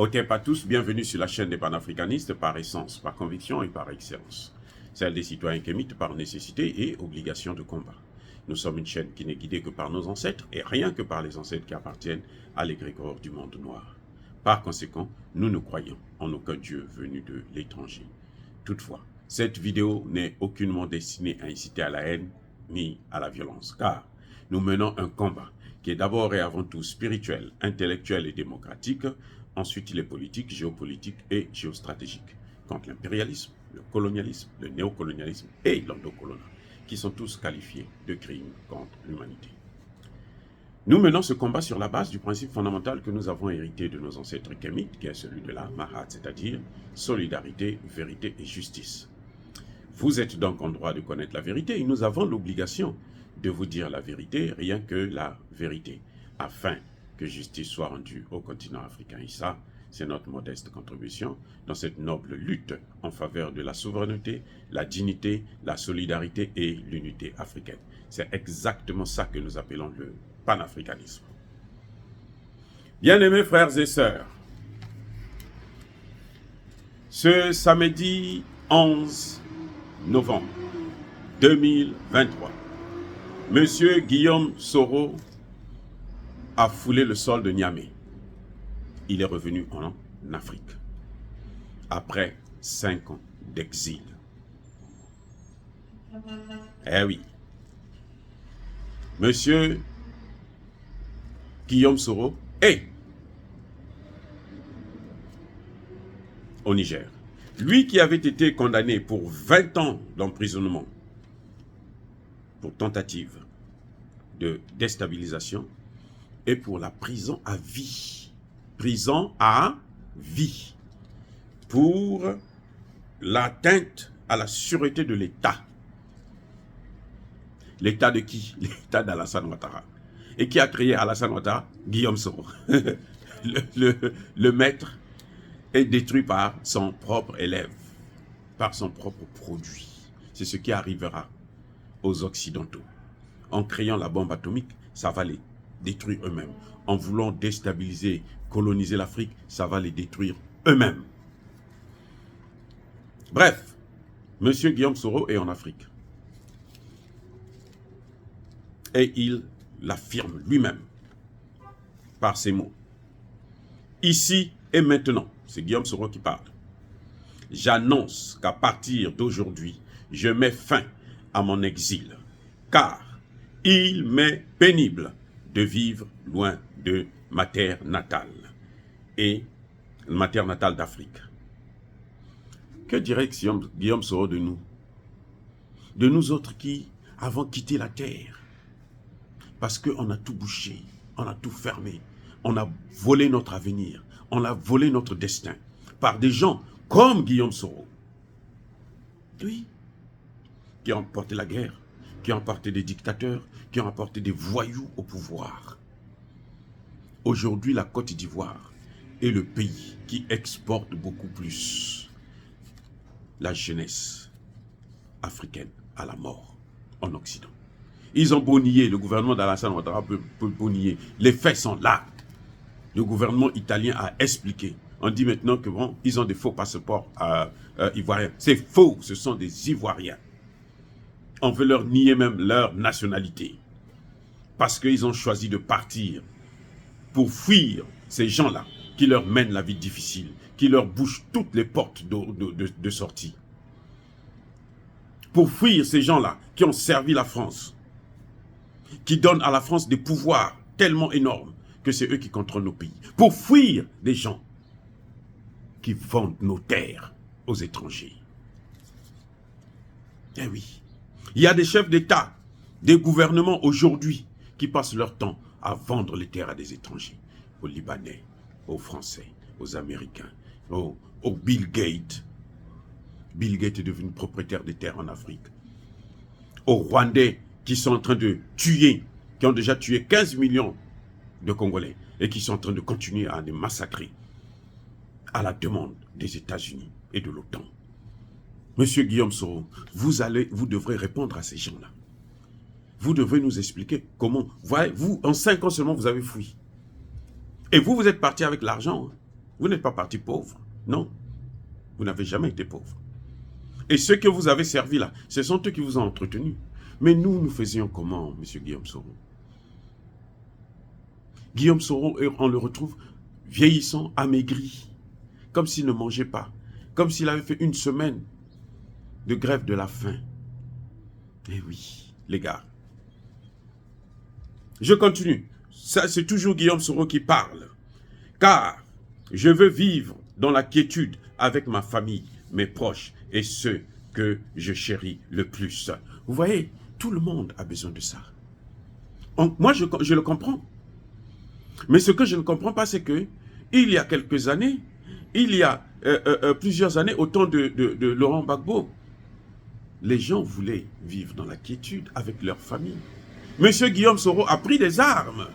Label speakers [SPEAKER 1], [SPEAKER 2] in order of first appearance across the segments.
[SPEAKER 1] Otep à tous, bienvenue sur la chaîne des panafricanistes par essence, par conviction et par excellence. Celle des citoyens kémites par nécessité et obligation de combat. Nous sommes une chaîne qui n'est guidée que par nos ancêtres et rien que par les ancêtres qui appartiennent à l'égrégore du monde noir. Par conséquent, nous ne croyons en aucun Dieu venu de l'étranger. Toutefois, cette vidéo n'est aucunement destinée à inciter à la haine ni à la violence, car nous menons un combat qui est d'abord et avant tout spirituel, intellectuel et démocratique. Ensuite, il est politique, géopolitique et géostratégique, contre l'impérialisme, le colonialisme, le néocolonialisme et l'endocolonial, qui sont tous qualifiés de crimes contre l'humanité. Nous menons ce combat sur la base du principe fondamental que nous avons hérité de nos ancêtres kémites, qui est celui de la Mahat, c'est-à-dire solidarité, vérité et justice. Vous êtes donc en droit de connaître la vérité et nous avons l'obligation de vous dire la vérité, rien que la vérité, afin que justice soit rendue au continent africain. Et ça, c'est notre modeste contribution dans cette noble lutte en faveur de la souveraineté, la dignité, la solidarité et l'unité africaine. C'est exactement ça que nous appelons le panafricanisme. Bien-aimés frères et sœurs, ce samedi 11 novembre 2023, Monsieur Guillaume Soro a foulé le sol de Niamey. Il est revenu en Afrique après 5 ans d'exil. Eh oui. Monsieur Guillaume Soro est au Niger. Lui qui avait été condamné pour 20 ans d'emprisonnement pour tentative de déstabilisation et pour la prison à vie. Prison à vie. Pour l'atteinte à la sûreté de l'État. L'État de qui? L'État d'Alassane Ouattara. Et qui a créé Alassane Ouattara? Guillaume Soro. Le maître est détruit par son propre élève, par son propre produit. C'est ce qui arrivera aux Occidentaux. En créant la bombe atomique, ça va les détruire eux-mêmes. En voulant déstabiliser, coloniser l'Afrique, ça va les détruire eux-mêmes. Bref, M. Guillaume Soro est en Afrique. Et il l'affirme lui-même par ces mots. Ici et maintenant, c'est Guillaume Soro qui parle. J'annonce qu'à partir d'aujourd'hui, je mets fin à mon exil, car il m'est pénible de vivre loin de ma terre natale et ma terre natale d'Afrique. Que dirait Guillaume Soro de nous? De nous autres qui avons quitté la terre parce qu'on a tout bouché, on a tout fermé, on a volé notre avenir, on a volé notre destin par des gens comme Guillaume Soro. Oui, qui ont porté la guerre, qui ont apporté des dictateurs, qui ont apporté des voyous au pouvoir. Aujourd'hui, la Côte d'Ivoire est le pays qui exporte beaucoup plus la jeunesse africaine à la mort en Occident. Ils ont beau nier, le gouvernement d'Alassane Ouattara peut beau nier. Les faits sont là. Le gouvernement italien a expliqué. On dit maintenant que bon, ils ont des faux passeports ivoiriens. C'est faux, ce sont des Ivoiriens. On veut leur nier même leur nationalité. Parce qu'ils ont choisi de partir pour fuir ces gens-là qui leur mènent la vie difficile, qui leur bouchent toutes les portes de sortie. Pour fuir ces gens-là qui ont servi la France, qui donnent à la France des pouvoirs tellement énormes que c'est eux qui contrôlent nos pays. Pour fuir des gens qui vendent nos terres aux étrangers. Eh oui. Il y a des chefs d'État, des gouvernements aujourd'hui qui passent leur temps à vendre les terres à des étrangers, aux Libanais, aux Français, aux Américains, aux Bill Gates. Bill Gates est devenu propriétaire des terres en Afrique. Aux Rwandais qui sont en train de tuer, qui ont déjà tué 15 millions de Congolais et qui sont en train de continuer à les massacrer à la demande des États-Unis et de l'OTAN. Monsieur Guillaume Soro, vous devrez répondre à ces gens-là. Vous devrez nous expliquer comment, vous, en 5 ans seulement, vous avez fui. Et vous êtes parti avec l'argent. Vous n'êtes pas parti pauvre. Non. Vous n'avez jamais été pauvre. Et ceux que vous avez servis là, ce sont eux qui vous ont entretenu. Mais nous, nous faisions comment, M. Guillaume Soro? Guillaume Soro, on le retrouve vieillissant, amaigri, comme s'il ne mangeait pas, comme s'il avait fait une semaine de grève de la faim. Eh oui, les gars. Je continue. Ça, c'est toujours Guillaume Soro qui parle. Car je veux vivre dans la quiétude avec ma famille, mes proches et ceux que je chéris le plus. Vous voyez, tout le monde a besoin de ça. Moi, je le comprends. Mais ce que je ne comprends pas, c'est que il y a quelques années, il y a plusieurs années, au temps de Laurent Gbagbo, les gens voulaient vivre dans la quiétude avec leur famille. Monsieur Guillaume Soro a pris des armes.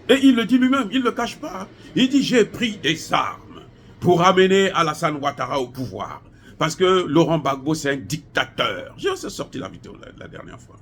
[SPEAKER 1] Et il le dit lui-même, il ne le cache pas. Il dit, j'ai pris des armes pour amener Alassane Ouattara au pouvoir. Parce que Laurent Gbagbo, c'est un dictateur. J'ai aussi sorti la vidéo la dernière fois.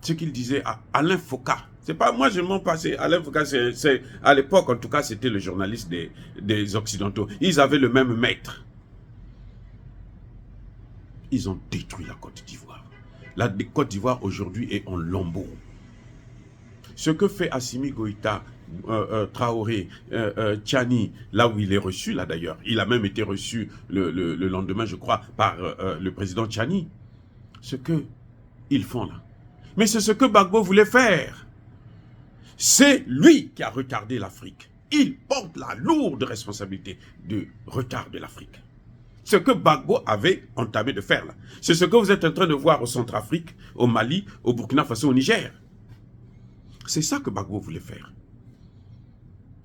[SPEAKER 1] Ce qu'il disait à Alain Foucault. C'est pas moi, je m'en passé. Alain Foucault, c'est à l'époque, en tout cas, c'était le journaliste des Occidentaux. Ils avaient le même maître. Ils ont détruit la Côte d'Ivoire. La Côte d'Ivoire, aujourd'hui, est en lambeaux. Ce que fait Assimi Goïta, Traoré, Tchani, là où il est reçu, là d'ailleurs, il a même été reçu le lendemain, je crois, par le président Tchani. Ce qu'ils font là. Mais c'est ce que Gbagbo voulait faire. C'est lui qui a retardé l'Afrique. Il porte la lourde responsabilité du retard de l'Afrique. Ce que Gbagbo avait entamé de faire là. C'est ce que vous êtes en train de voir au Centrafrique, au Mali, au Burkina Faso, au Niger. C'est ça que Gbagbo voulait faire.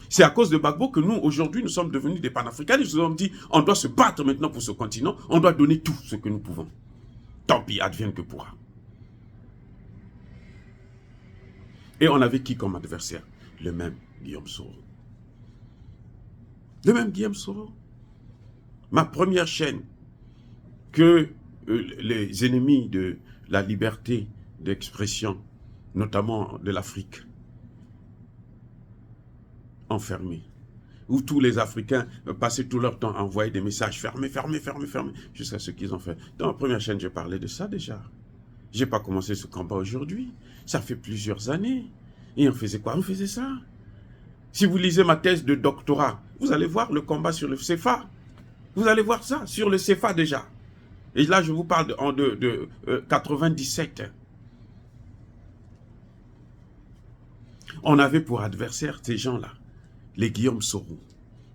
[SPEAKER 1] C'est à cause de Gbagbo que nous, aujourd'hui, nous sommes devenus des panafricanistes. Nous nous sommes dit, on doit se battre maintenant pour ce continent, on doit donner tout ce que nous pouvons. Tant pis, advienne que pourra. Et on avait qui comme adversaire? Le même Guillaume Soro. Le même Guillaume Soro. Ma première chaîne que les ennemis de la liberté d'expression, notamment de l'Afrique, enfermés, où tous les Africains passaient tout leur temps à envoyer des messages fermés, fermés, fermés, fermés, jusqu'à ce qu'ils ont fait. Dans ma première chaîne, j'ai parlé de ça déjà. Je n'ai pas commencé ce combat aujourd'hui. Ça fait plusieurs années. Et on faisait quoi? On faisait ça. Si vous lisez ma thèse de doctorat, vous allez voir le combat sur le CFA. Vous allez voir ça sur le CFA déjà. Et là, je vous parle de 97. On avait pour adversaire ces gens-là, les Guillaume Soro,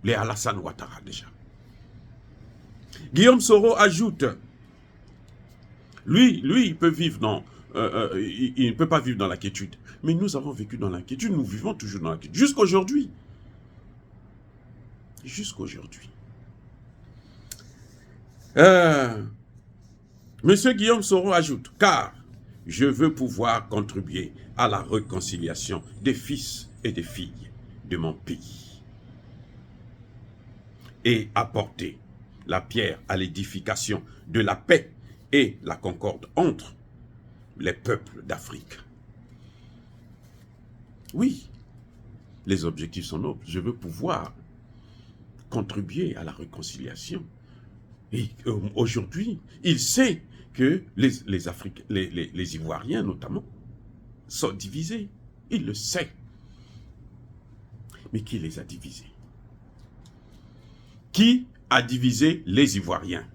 [SPEAKER 1] les Alassane Ouattara déjà. Guillaume Soro ajoute, lui, il peut vivre dans, il ne peut pas vivre dans la quiétude. Mais nous avons vécu dans la quiétude, nous vivons toujours dans la quiétude. Jusqu'aujourd'hui. Jusqu'aujourd'hui. Monsieur Guillaume Soro ajoute, car je veux pouvoir contribuer à la réconciliation des fils et des filles de mon pays et apporter la pierre à l'édification de la paix et la concorde entre les peuples d'Afrique. Oui, les objectifs sont nobles. Je veux pouvoir contribuer à la réconciliation. Et aujourd'hui, il sait que les Ivoiriens notamment sont divisés. Il le sait. Mais qui les a divisés? Qui a divisé les Ivoiriens?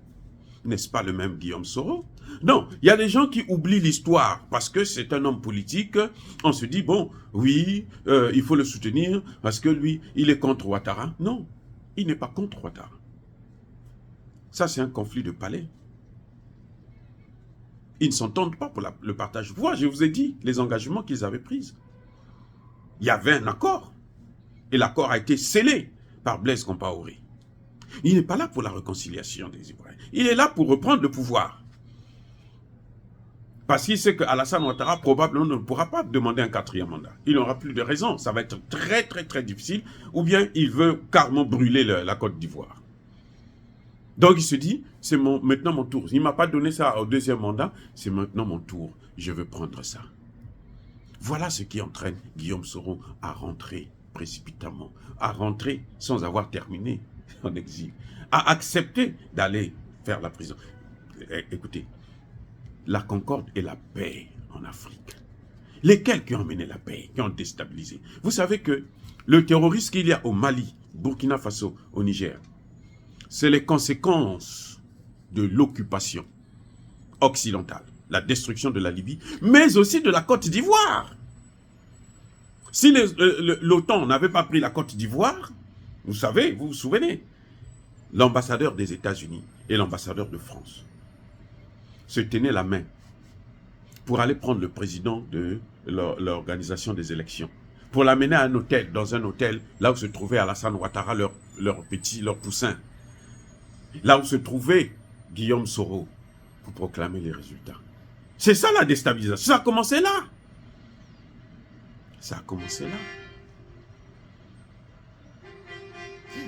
[SPEAKER 1] N'est-ce pas le même Guillaume Soro? Non, il y a des gens qui oublient l'histoire parce que c'est un homme politique. On se dit, bon, oui, il faut le soutenir parce que lui, il est contre Ouattara. Non, il n'est pas contre Ouattara. Ça, c'est un conflit de palais. Ils ne s'entendent pas pour le partage du pouvoir. Je vous ai dit les engagements qu'ils avaient pris. Il y avait un accord. Et l'accord a été scellé par Blaise Compaoré. Il n'est pas là pour la réconciliation des Ivoiriens. Il est là pour reprendre le pouvoir. Parce qu'il sait que Alassane Ouattara probablement ne pourra pas demander un 4e mandat. Il n'aura plus de raison. Ça va être très, très, très difficile. Ou bien il veut carrément brûler la Côte d'Ivoire. Donc il se dit, c'est maintenant mon tour. Il ne m'a pas donné ça au 2e mandat. C'est maintenant mon tour. Je veux prendre ça. Voilà ce qui entraîne Guillaume Soro à rentrer précipitamment, à rentrer sans avoir terminé en exil, à accepter d'aller faire la prison. Écoutez, la concorde et la paix en Afrique. Lesquels qui ont mené la paix, qui ont déstabilisé? Vous savez que le terrorisme qu'il y a au Mali, Burkina Faso, au Niger, c'est les conséquences de l'occupation occidentale, la destruction de la Libye, mais aussi de la Côte d'Ivoire. Si l'OTAN n'avait pas pris la Côte d'Ivoire, vous savez, vous vous souvenez, l'ambassadeur des États-Unis et l'ambassadeur de France se tenaient la main pour aller prendre le président de l'organisation des élections, pour l'amener à un hôtel, dans un hôtel, là où se trouvait Alassane Ouattara, leur poussin, là où se trouvait Guillaume Soro, pour proclamer les résultats. C'est ça la déstabilisation. Ça a commencé là. Ça a commencé là.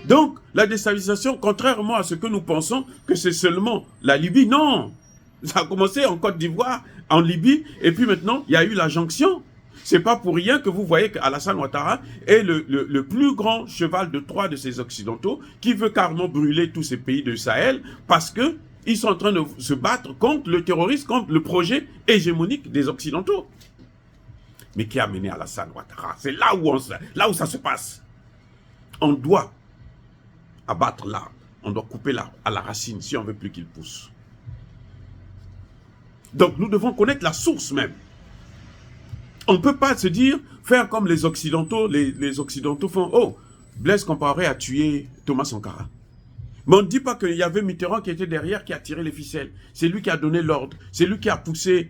[SPEAKER 1] Donc, la déstabilisation, contrairement à ce que nous pensons, que c'est seulement la Libye, non. Ça a commencé en Côte d'Ivoire, en Libye, et puis maintenant, il y a eu la jonction. C'est pas pour rien que vous voyez qu'Alassane Ouattara est le plus grand cheval de Troie de ces Occidentaux, qui veut carrément brûler tous ces pays de Sahel, parce que ils sont en train de se battre contre le terrorisme, contre le projet hégémonique des Occidentaux. Mais qui a mené Alassane Ouattara? C'est là où ça se passe. On doit abattre l'arbre, on doit couper l'arbre à la racine si on ne veut plus qu'il pousse. Donc nous devons connaître la source même. On ne peut pas se dire, faire comme les Occidentaux, les Occidentaux font, oh, Blaise Compaoré a tué Thomas Sankara. Mais on ne dit pas qu'il y avait Mitterrand qui était derrière, qui a tiré les ficelles. C'est lui qui a donné l'ordre. C'est lui qui a poussé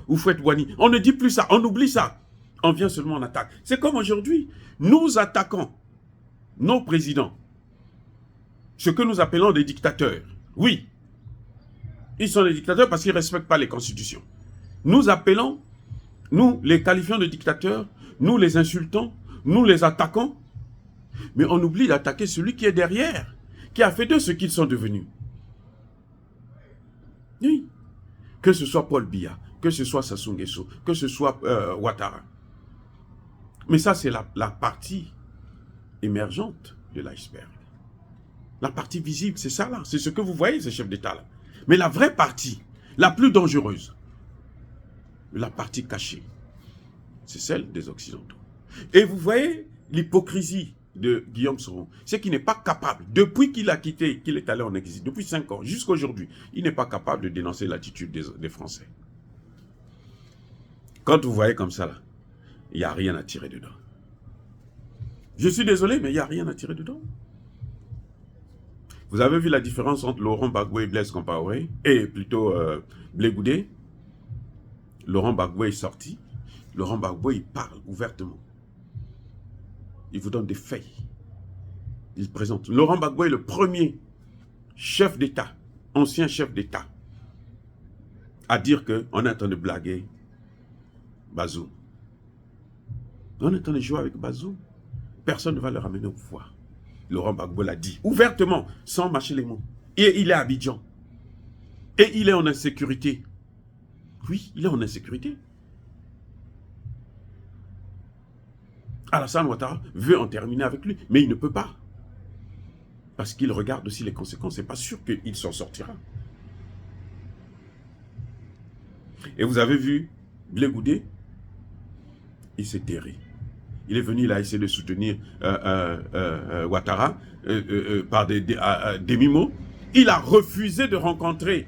[SPEAKER 1] Houphouët-Boigny. On ne dit plus ça, on oublie ça. On vient seulement en attaque. C'est comme aujourd'hui. Nous attaquons nos présidents, ce que nous appelons des dictateurs. Oui, ils sont des dictateurs parce qu'ils ne respectent pas les constitutions. Nous appelons, nous les qualifions de dictateurs, nous les insultons, nous les attaquons, mais on oublie d'attaquer celui qui est derrière, qui a fait d'eux ce qu'ils sont devenus. Oui, que ce soit Paul Biya, que ce soit Sassou Nguesso, que ce soit Ouattara. Mais ça, c'est la partie émergente de l'iceberg. La partie visible, c'est ça là. C'est ce que vous voyez, ces chefs d'État là. Mais la vraie partie, la plus dangereuse, la partie cachée, c'est celle des Occidentaux. Et vous voyez l'hypocrisie de Guillaume Soro, c'est qu'il n'est pas capable, depuis qu'il a quitté, qu'il est allé en exil, depuis 5 ans, jusqu'à aujourd'hui, il n'est pas capable de dénoncer l'attitude des Français. Quand vous voyez comme ça là, il n'y a rien à tirer dedans. Je suis désolé, mais il n'y a rien à tirer dedans. Vous avez vu la différence entre Laurent Gbagbo et Blaise Compaoré, et plutôt Blé Goudé. Laurent Gbagbo est sorti. Laurent Gbagbo, il parle ouvertement. Il vous donne des faits. Il présente. Laurent Gbagbo est le premier chef d'État, ancien chef d'État, à dire qu'on est en train de blaguer Bazoum. On est en train de jouer avec Bazoum. Personne ne va le ramener au pouvoir. Laurent Gbagbo l'a dit ouvertement, sans mâcher les mots. Et il est à Abidjan. Et il est en insécurité. Oui, il est en insécurité. Alassane Ouattara veut en terminer avec lui, mais il ne peut pas. Parce qu'il regarde aussi les conséquences. C'est pas sûr qu'il s'en sortira. Et vous avez vu, Blé Goudé, il s'est terré. Il est venu, il a essayé de soutenir Ouattara par des demi-mots. Il a refusé de rencontrer.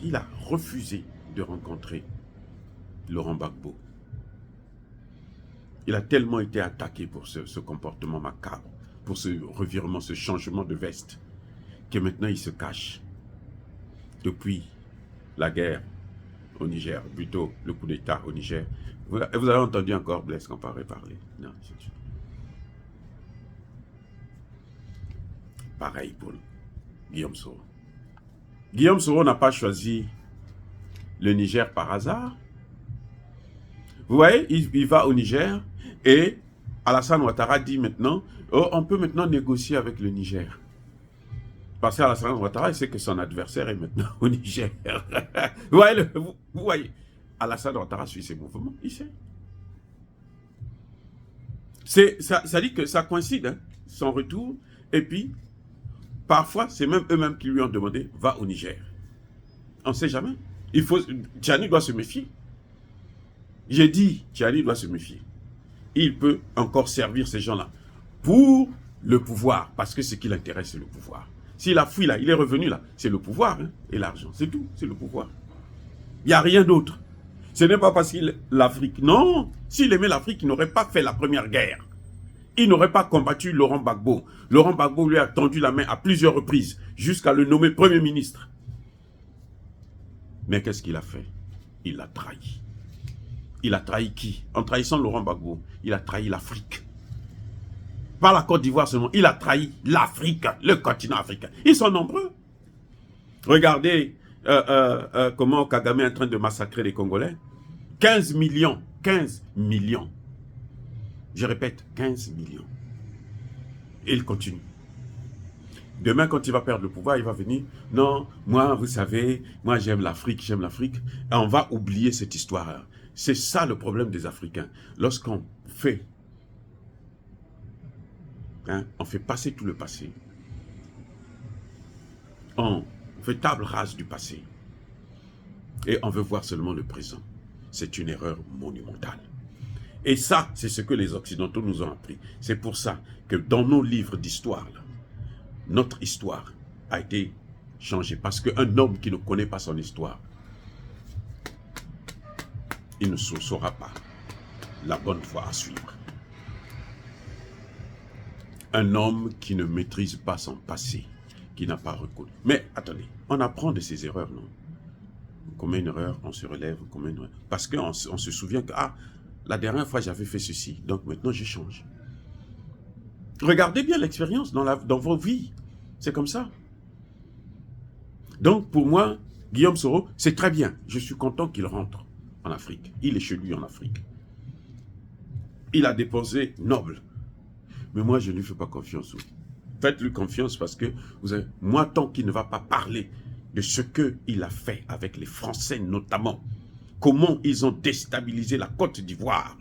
[SPEAKER 1] Il a refusé de rencontrer Laurent Gbagbo. Il a tellement été attaqué pour ce comportement macabre, pour ce revirement, ce changement de veste, que maintenant il se cache. Depuis la guerre au Niger, plutôt le coup d'État au Niger, vous avez entendu encore Blaise Compaoré parler? Non, c'est sûr. Pareil pour Guillaume Soro. Guillaume Soro n'a pas choisi le Niger par hasard. Vous voyez, il va au Niger et Alassane Ouattara dit maintenant, oh, on peut maintenant négocier avec le Niger. Parce qu'Alassane Ouattara, il sait que son adversaire est maintenant au Niger. vous voyez, Alassane Ouattara suit ses mouvements, il sait. Ça dit que ça coïncide, hein, son retour. Et puis, parfois, c'est même eux-mêmes qui lui ont demandé, va au Niger. On ne sait jamais. Tchani doit se méfier. J'ai dit, Tchani doit se méfier. Il peut encore servir ces gens-là pour le pouvoir, parce que ce qui l'intéresse, c'est le pouvoir. S'il a fui là, il est revenu là, c'est le pouvoir, hein, et l'argent, c'est tout, c'est le pouvoir. Il n'y a rien d'autre. Ce n'est pas parce qu'il l'Afrique. Non, s'il aimait l'Afrique, il n'aurait pas fait la première guerre. Il n'aurait pas combattu Laurent Gbagbo. Laurent Gbagbo lui a tendu la main à plusieurs reprises, jusqu'à le nommer Premier ministre. Mais qu'est-ce qu'il a fait? Il l'a trahi. Il a trahi qui? En trahissant Laurent Gbagbo, il a trahi l'Afrique. Par la Côte d'Ivoire seulement, il a trahi l'Afrique, le continent africain. Ils sont nombreux. Regardez comment Kagame est en train de massacrer les Congolais. 15 millions. 15 millions. Je répète, 15 millions. Et il continue. Demain, quand il va perdre le pouvoir, il va venir. Non, moi, vous savez, moi j'aime l'Afrique, j'aime l'Afrique. Et on va oublier cette histoire. C'est ça le problème des Africains. Lorsqu'on fait, on fait passer tout le passé. On fait table rase du passé. Et on veut voir seulement le présent. C'est une erreur monumentale. Et ça, c'est ce que les Occidentaux nous ont appris. C'est pour ça que dans nos livres d'histoire, notre histoire a été changée. Parce qu'un homme qui ne connaît pas son histoire, il ne saura pas la bonne voie à suivre. Un homme qui ne maîtrise pas son passé, qui n'a pas reconnu. Mais attendez, on apprend de ses erreurs, non? On commet une erreur, on se relève, on commet une erreur. Parce qu'on se souvient que, la dernière fois j'avais fait ceci, donc maintenant je change. Regardez bien l'expérience dans vos vies. C'est comme ça. Donc pour moi, Guillaume Soro, c'est très bien. Je suis content qu'il rentre en Afrique. Il est chez lui en Afrique. Il a dépensé noble. Mais moi, je ne lui fais pas confiance. Faites-lui confiance parce que, moi, tant qu'il ne va pas parler de ce qu'il a fait avec les Français notamment, comment ils ont déstabilisé la Côte d'Ivoire,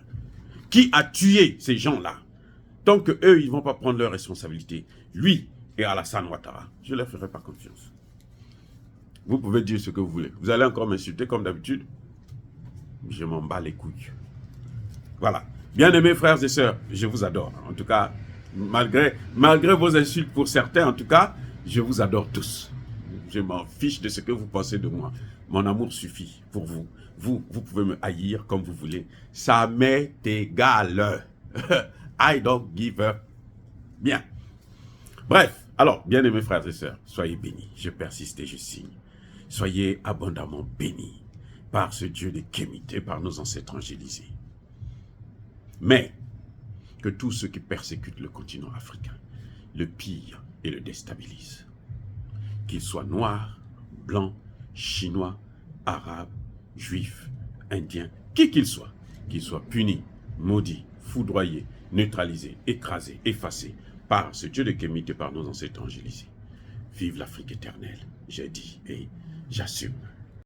[SPEAKER 1] qui a tué ces gens-là, tant qu'eux, ils ne vont pas prendre leurs responsabilités, lui et Alassane Ouattara, je ne leur ferai pas confiance. Vous pouvez dire ce que vous voulez. Vous allez encore m'insulter comme d'habitude. Je m'en bats les couilles. Voilà. Bien-aimés frères et sœurs, je vous adore. En tout cas, malgré vos insultes pour certains, en tout cas, je vous adore tous. Je m'en fiche de ce que vous pensez de moi. Mon amour suffit pour vous. Vous pouvez me haïr comme vous voulez. Ça m'est égal. I don't give up. Bien. Bref, alors, bien-aimés frères et sœurs, soyez bénis. Je persiste et je signe. Soyez abondamment bénis par ce Dieu de Kémité, par nos ancêtres angélisés. Mais que tous ceux qui persécutent le continent africain le pillent et le déstabilisent. Qu'ils soient noirs, blancs, chinois, arabes, juifs, indiens, qui qu'ils soient punis, maudits, foudroyés, neutralisés, écrasés, effacés par ce Dieu de Kémité, par nos ancêtres angélisés. Vive l'Afrique éternelle, j'ai dit et j'assume.